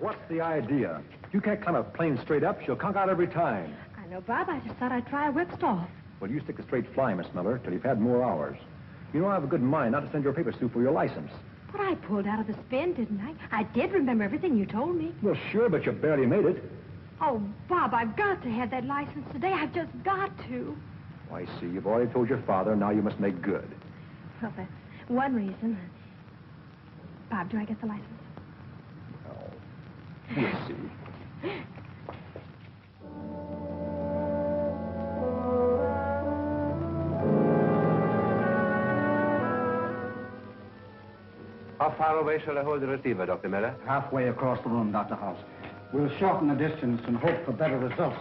What's the idea? You can't climb a plane straight up. She'll conk out every time. I know, Bob. I just thought I'd try a whipstall. Well, you stick to straight flying, Miss Miller, till you've had more hours. You know I have a good mind not to send your papers through for your license. But I pulled out of the spin, didn't I? I did remember everything you told me. Well, sure, but you barely made it. Oh, Bob, I've got to have that license today. I've just got to. Oh, I see. You've already told your father. Now you must make good. Well, that's one reason. Bob, do I get the license? We'll see. How far away shall I hold the receiver, Dr. Miller? Halfway across the room, Dr. House. We'll shorten the distance and hope for better results.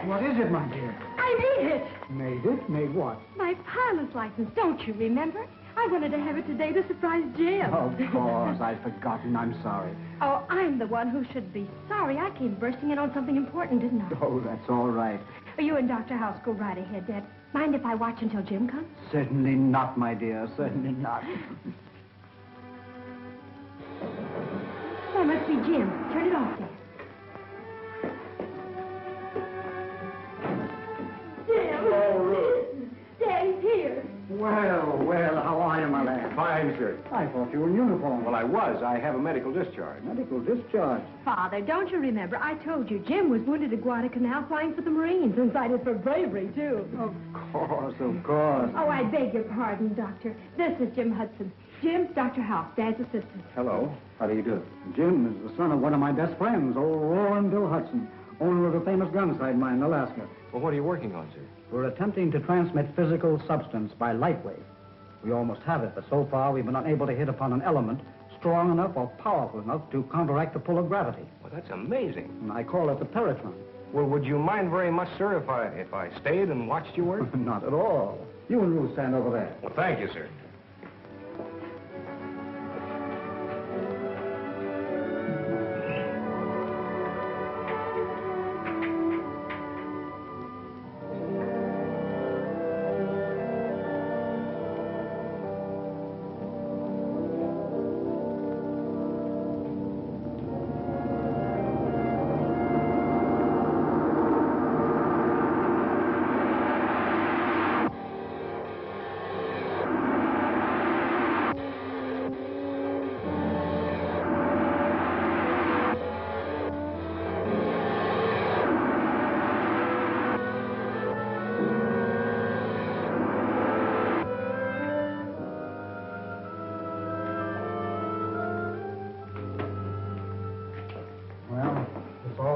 What is it, my dear? I made it. Made it? Made what? My pilot's license. Don't you remember? I wanted to have it today to surprise Jim. Of course. I'd forgotten. I'm sorry. Oh, I'm the one who should be sorry. I came bursting in on something important, didn't I? Oh, that's all right. You and Dr. House go right ahead, Dad. Mind if I watch until Jim comes? Certainly not, my dear. Certainly not. That must be Jim. Turn it off, Dad. Daddy's here. Well, how are you, my lad? Fine, sir. I thought you were in uniform. Well, I was. I have a medical discharge. Medical discharge. Father, don't you remember? I told you Jim was wounded at Guadalcanal flying for the Marines and cited for bravery, too. Of course, of course. Oh, I beg your pardon, Doctor. This is Jim Hudson. Jim, Dr. House, Dad's assistant. Hello. How do you do? Jim is the son of one of my best friends, old Roaring Bill Hudson, owner of a famous gun sight mine in Alaska. Well, what are you working on, sir? We're attempting to transmit physical substance by light wave. We almost have it, but so far we've been unable to hit upon an element strong enough or powerful enough to counteract the pull of gravity. Well, that's amazing. And I call it the Paratron. Well, would you mind very much, sir, if I stayed and watched you work? Not at all. You and Ruth stand over there. Well, thank you, sir.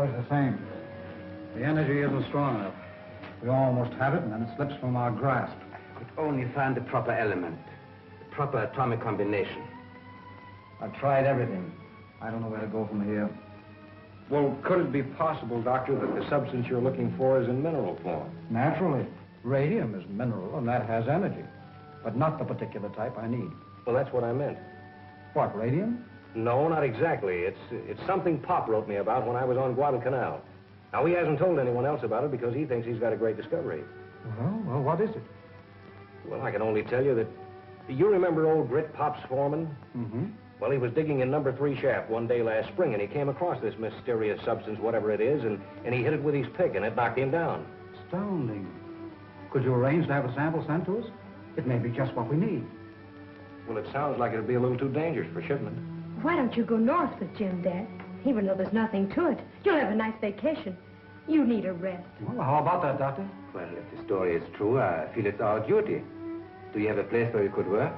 The same. The energy isn't strong enough. We almost have it, and then it slips from our grasp. If only find the proper element, the proper atomic combination. I've tried everything. I don't know where to go from here. Well, could it be possible, Doctor, that the substance you're looking for is in mineral form? Naturally. Radium is mineral, and that has energy. But not the particular type I need. Well, that's what I meant. What, radium? No, not exactly. It's something Pop wrote me about when I was on Guadalcanal. Now, he hasn't told anyone else about it because he thinks he's got a great discovery. Well, what is it? Well, I can only tell you that... You remember old Grit Pop's foreman? Mm-hmm. Well, he was digging in number 3 shaft one day last spring, and he came across this mysterious substance, whatever it is, and he hit it with his pick, and it knocked him down. Astounding. Could you arrange to have a sample sent to us? It may be just what we need. Well, it sounds like it'd be a little too dangerous for shipment. Why don't you go north with Jim, Dad? Even though there's nothing to it, you'll have a nice vacation. You need a rest. Well, how about that, Doctor? Well, if the story is true, I feel it's our duty. Do you have a place where you could work?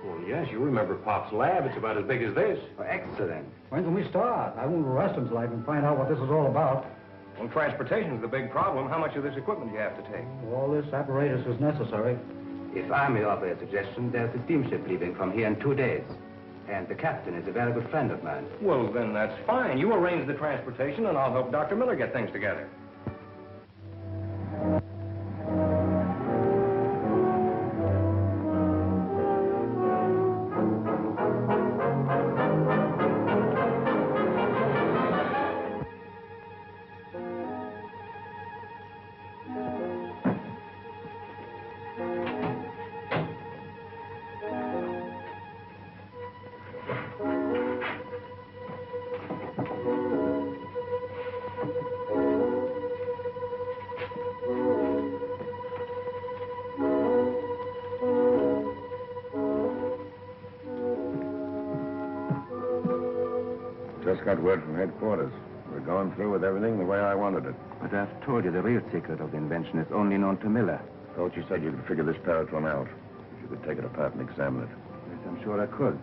Well, yes, you remember Pop's lab. It's about as big as this. Oh, excellent. When can we start? I won't rest until I can find out what this is all about. Well, transportation's the big problem. How much of this equipment do you have to take? All this apparatus is necessary. If I may offer a suggestion, there's a steamship leaving from here in 2 days. And the captain is a very good friend of mine. Well, then that's fine. You arrange the transportation, and I'll help Dr. Miller get things together. Just got word from headquarters. We're going through with everything the way I wanted it. But I've told you the real secret of the invention is only known to Miller. Thought you said you could figure this Paratron out. If you could take it apart and examine it. Yes, I'm sure I could.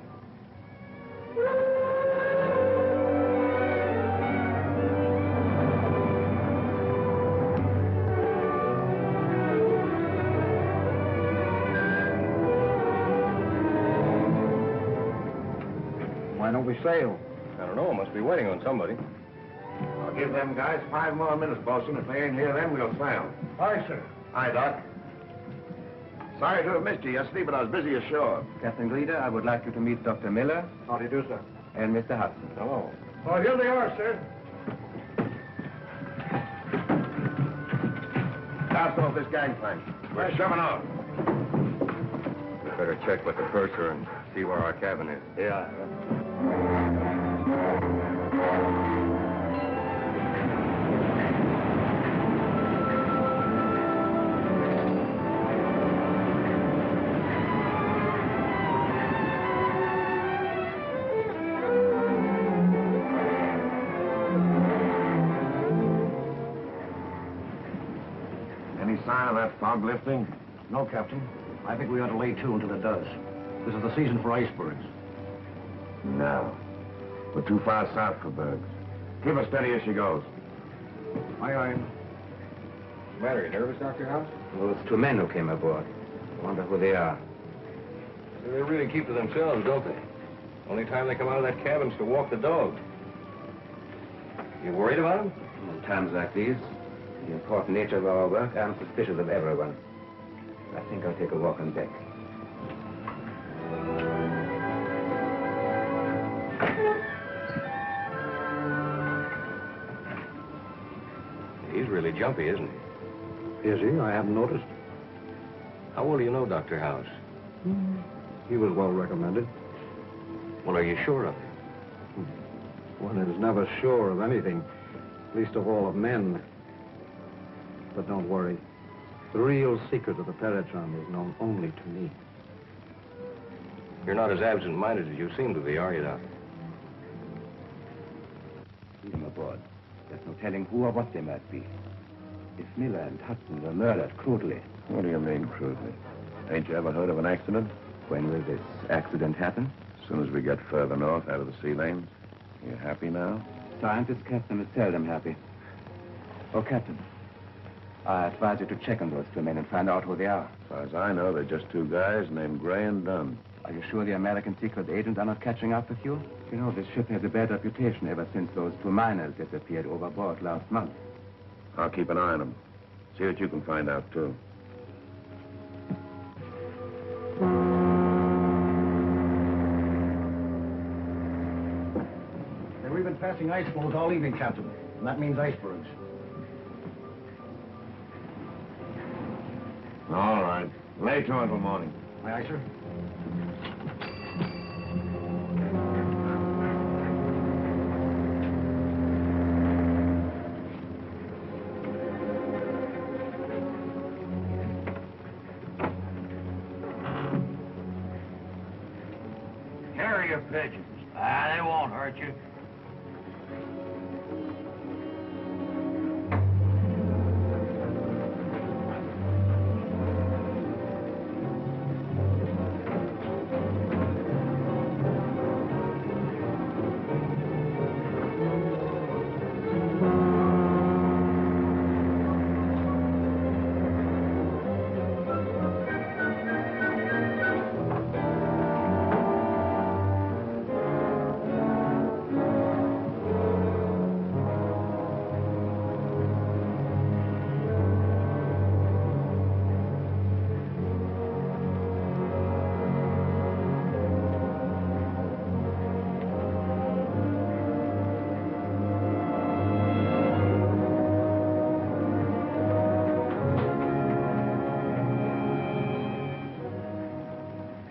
Why don't we sail? I don't know. Must be waiting on somebody. I'll give them guys 5 more minutes, Bosun. If they ain't here, then we'll sail. Aye, sir. Hi, Doc. Sorry to have missed you yesterday, but I was busy ashore. Captain Greeder, I would like you to meet Dr. Miller How do you do, sir? and Mr. Hudson. Hello. Oh, here they are, sir. Cast off this gangplank. We're shoving off. We better check with the purser and see where our cabin is. Yeah. Any sign of that fog lifting? No, Captain. I think we ought to lay to until it does. This is the season for icebergs. No. We're too far south for bergs. Keep her steady as she goes. Aye, aye. What's the matter? You nervous, Dr. House? Those 2 men who came aboard. I wonder who they are. They really keep to themselves, don't they? Only time they come out of that cabin's to walk the dog. You worried about them? In times like these, the important nature of our work, I'm suspicious of everyone. I think I'll take a walk on deck. He's really jumpy, isn't he? Is he? I haven't noticed. How well do you know Dr. House? He was well recommended. Well, are you sure of it? One is never sure of anything, least of all of men. But don't worry. The real secret of the Paratron is known only to me. You're not as absent-minded as you seem to be, are you, Doc? Leave them aboard. There's no telling who or what they might be. If Miller and Hudson were murdered crudely, What do you mean, crudely? Ain't you ever heard of an accident? when will this accident happen? As soon as we get further north, out of the sea lanes. You happy now? Scientists, Captain, is seldom happy. Oh, Captain, I advise you to check on those 2 men and find out who they are. As far as I know, they're just 2 guys named Gray and Dunn. Are you sure the American secret agents are not catching up with you? You know, this ship has a bad reputation ever since those 2 miners disappeared overboard last month. I'll keep an eye on them. See what you can find out, too. Hey, we've been passing ice floes all evening, Captain. And that means icebergs. All right. Lay to until morning. Aye, aye, sir. Carrier pigeons. They won't hurt you.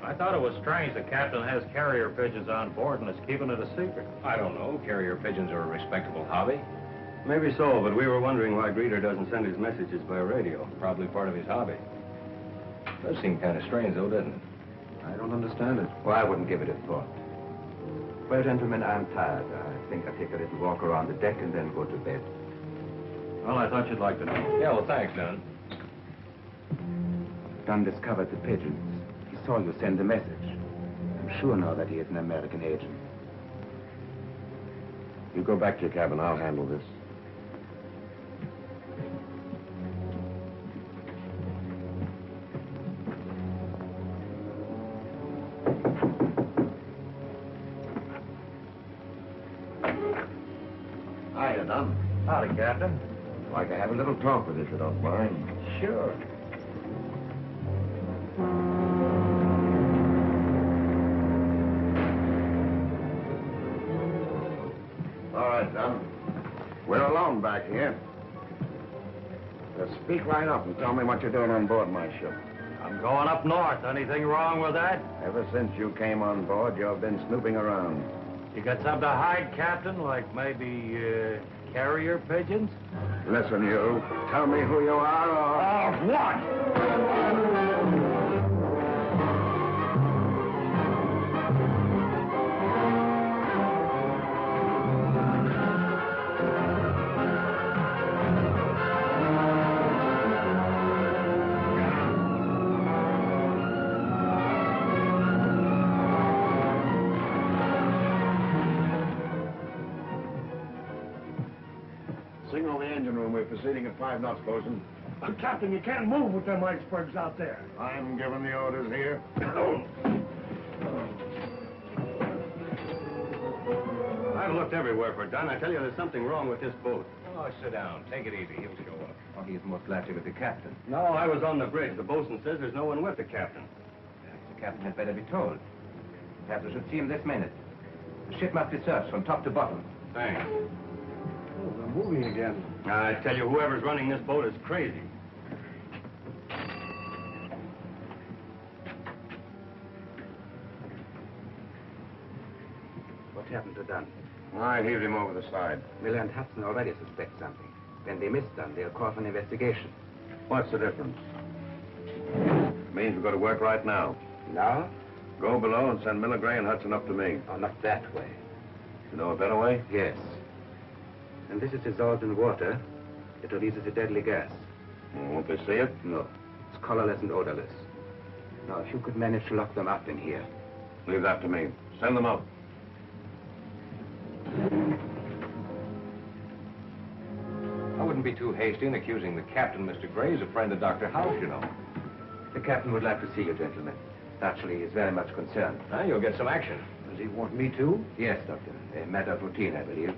I thought it was strange the captain has carrier pigeons on board and is keeping it a secret. I don't know. Carrier pigeons are a respectable hobby. Maybe so, but we were wondering why Greeter doesn't send his messages by radio. Probably part of his hobby. Does seem kind of strange, though, doesn't it? I don't understand it. Well, I wouldn't give it a thought. Well, gentlemen, I'm tired. I think I'll take a little walk around the deck and then go to bed. Well, I thought you'd like to know. Yeah, well, thanks, Dunn. Dunn discovered the pigeons. He saw you send the message. I'm sure now that he is an American agent. You go back to your cabin. I'll handle this. Hiya, Dunn. Howdy, Captain. I'd like to have a little talk with you, if you don't mind. Sure. All right, Dunn. We're alone back here. Just speak right up and tell me what you're doing on board my ship. I'm going up north. Anything wrong with that? Ever since you came on board, you've been snooping around. You got something to hide, Captain? Like maybe, carrier pigeons? Listen, you. Tell me who you are, or... what? Signal the engine room. We're proceeding at 5 knots, Bosun. Captain, you can't move with them icebergs out there. I'm giving the orders here. I've looked everywhere for Dunn. I tell you, there's something wrong with this boat. Oh, sit down. Take it easy. He'll show up. Oh, he's most likely with the captain. No, I was on the bridge. The bosun says there's no one with the captain. The captain had better be told. Perhaps we should see him this minute. The ship must be searched from top to bottom. Thanks. Oh, they're moving again. I tell you, whoever's running this boat is crazy. What happened to Dunn? I heaved him over the side. Miller and Hudson already suspect something. When they miss Dunn, they'll call for an investigation. What's the difference? Means we've got to work right now. Now? Go below and send Miller, Gray, and Hudson up to me. Oh, not that way. You know a better way? Yes. When this is dissolved in water, it releases a deadly gas. Won't they see it? No. It's colorless and odorless. Now, if you could manage to lock them up in here. Leave that to me. Send them up. I wouldn't be too hasty in accusing the captain. Mr. Gray's a friend of Dr. House, you know. The captain would like to see you, gentlemen. Naturally, he is very much concerned. You'll get some action. Does he want me to? Yes, Doctor. A matter of routine, I believe.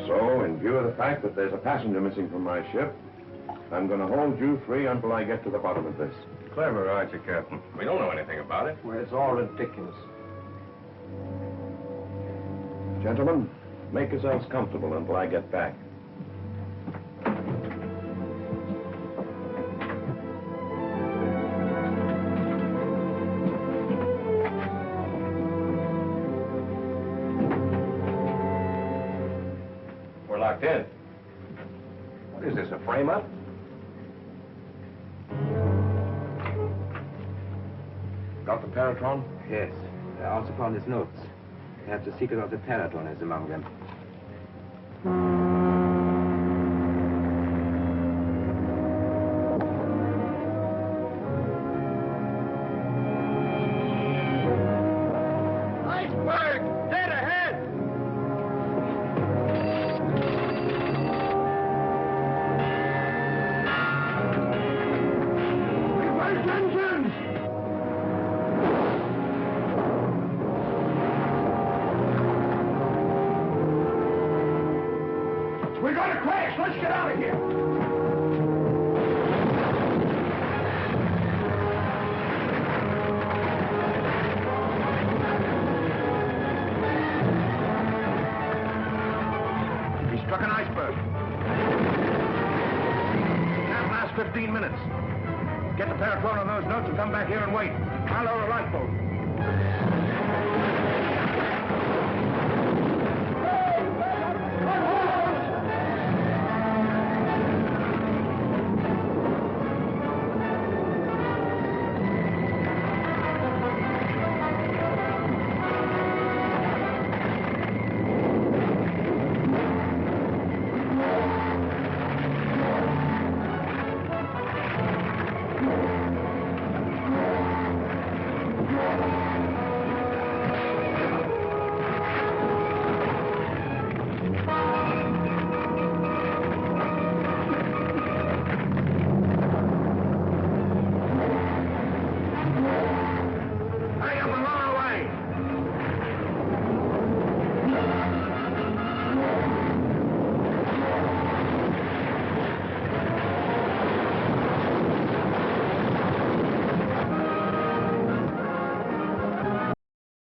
So, in view of the fact that there's a passenger missing from my ship, I'm going to hold you free until I get to the bottom of this. Clever, aren't you, Captain? We don't know anything about it. Well, it's all ridiculous. Gentlemen, make yourselves comfortable until I get back. locked in. What is this, a frame-up? Got the Paratron? Yes. I also found his notes. Perhaps the secret of the Paratron is among them. Iceberg! Dead ahead! Reverse engines! We're gonna crash! Let's get out of here! We struck an iceberg. Can't last 15 minutes. Get the Paratron on those notes and come back here and wait. I'll lower a lifeboat.